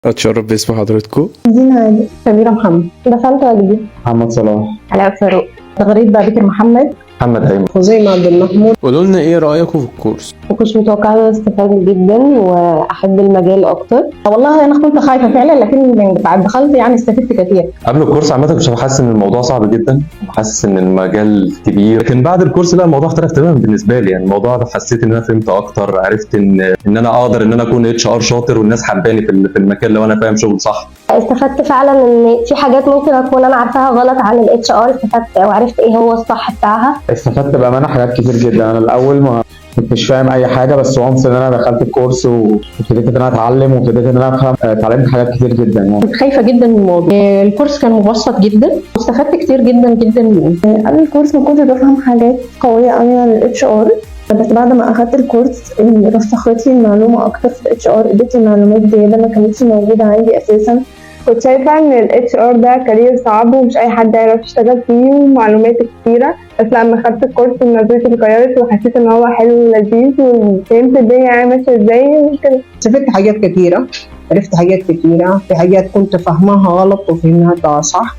اتشرف باسم حضرتكم. دينا عادل. سميرة محمد. دخلت وجدي. محمد صلاح. علاء فاروق. تغريد بكر محمد. محمد أيمن. خزيمة عبد المحمود. قولوا لنا ايه رايكم في الكورس؟ ما كنتش متوقعة استفاد جدا واحب المجال اكتر. والله انا كنت خايفة فعلا، لكن من بعد دخلت يعني استفدت كتير. قبل الكورس عامة كنت حاسس ان الموضوع صعب جدا، وحاسس ان المجال كبير، لكن بعد الكورس لا، الموضوع اختلف تماما بالنسبة لي. يعني الموضوع حسيت ان انا فهمت اكتر، عرفت ان انا اقدر ان انا اكون HR شاطر والناس حباني في المكان لو انا فاهم شغل صح. استفدت فعلا ان في حاجات ممكن اكون انا عارفاها غلط عن الHR، استفدت وعرفت ايه هو الصح بتاعها. استفدت بامانه حاجات كتير جدا. انا الاول ما كنتش فاهم اي حاجه، بس وانس ان انا دخلت الكورس وابتديت ان انا اتعلم وابتديت ان انا افهم، اتعلمت حاجات كتير جدا يعني. كنت خايفه جدا من الموضوع. الكورس كان مبسط جدا واستفدت كتير جدا جدا منه. قبل الكورس ما كنتش بفهم حاجات قويه قوي عن الHR، بس بعد ما اخدت الكورس رسخت لي المعلومه اكتر في الHR، ادتني معلومات زياده ما كانتش موجوده عندي اساسا. كنت شايفة ان الHR ده كارير صعب ومش اي حد يعرف يشتغل فيه ومعلومات كتيرة، بس لما خدت الكورس نظرتي اتغيرت وحسيت ان هو حلو ولذيذ وفهمت الدنيا يعني ماشية ازاي وكده. استفدت حاجات كتيره، عرفت حاجات كتيره، في حاجات كنت فاهماها غلط وفهمتها صح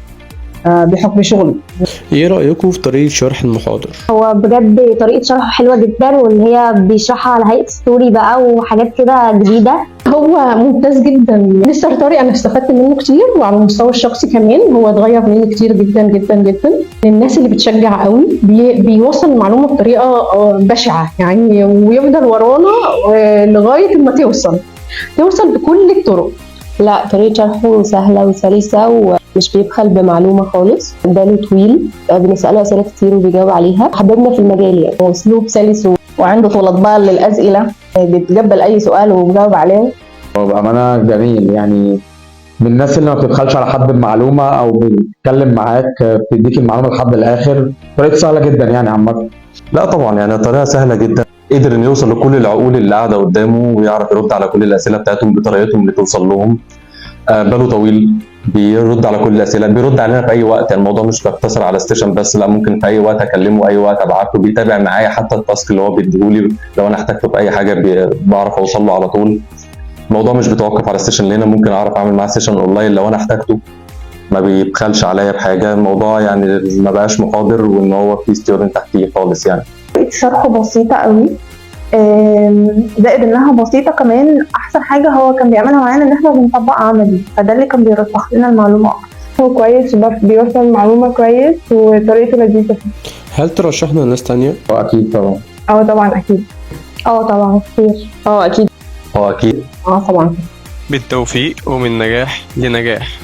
بحكم شغلي. ايه رايكم في طريقه شرح المحاضر؟ هو بجد طريقة شرحه حلوة جدا، وان هي بيشرحها على هيئة ستوري بقى وحاجات كده جديدة. هو ممتاز جدا. مستر طارق انا استفدت منه كتير، وعلى المستوى الشخصي كمان هو اتغير مني كتير جدا جدا جدا. الناس اللي بتشجع قوي بيوصل المعلومه بطريقه بشعه يعني، ويفضل ورانا لغايه ما توصل بكل الطرق. لا، طريقة شرحه سهلة وسلسة ومش بيبخل بمعلومة خالص. باله طويل، بنسأله أسئلة كتير وبيجاوب عليها. حببنا في المجال يعني، وأسلوب سلس وعنده طولة بال للأسئلة، بيتقبل أي سؤال وبيجاوب عليه. هو بامانه جميل يعني، من الناس اللي ما بتبخلش على حد بمعلومه او بيتكلم معاك بتديك المعلومه لحد الاخر. طريقته سهله جدا يعني عامه. لا طبعا يعني طريقة سهلة جدا، قدر انه يوصل لكل العقول اللي قاعدة قدامه ويعرف يرد على كل الأسئلة بتاعتهم بطريقتهم اللي توصل لهم. باله طويل، بيرد على كل الأسئلة، بيرد علينا في أي وقت. يعني الموضوع مش بيقتصر على ستيشن بس، لا ممكن في أي وقت أكلمه، أي وقت أبعته، بيتابع معايا حتى التاسك اللي هو بيديهولي لو أنا احتجته في أي حاجة بعرف أوصل له على طول. الموضوع مش بيتوقف على ستيشن، لأن ممكن أعرف أعمل معاه ستيشن أونلاين لو أنا احتجته. ما بيبخلش عليا بحاجة. الموضوع يعني ما بقاش محاضر وإن هو في ستيودنت تحتيه خالص يعني. طريقة شرحه بسيطة قوي، زائد انها بسيطة كمان. احسن حاجة هو كان بيعملها معانا ان احنا بنطبق عملي، فده اللي كان بيرسخ لنا المعلومة اكتر. هو كويس بيوصل المعلومة كويس وطريقته لذيذة. هل ترشحنا لناس تانية؟ واكيد طبعا. طبعا اكيد. طبعا كتير. اكيد. أكيد. طبعا. بالتوفيق ومن نجاح لنجاح.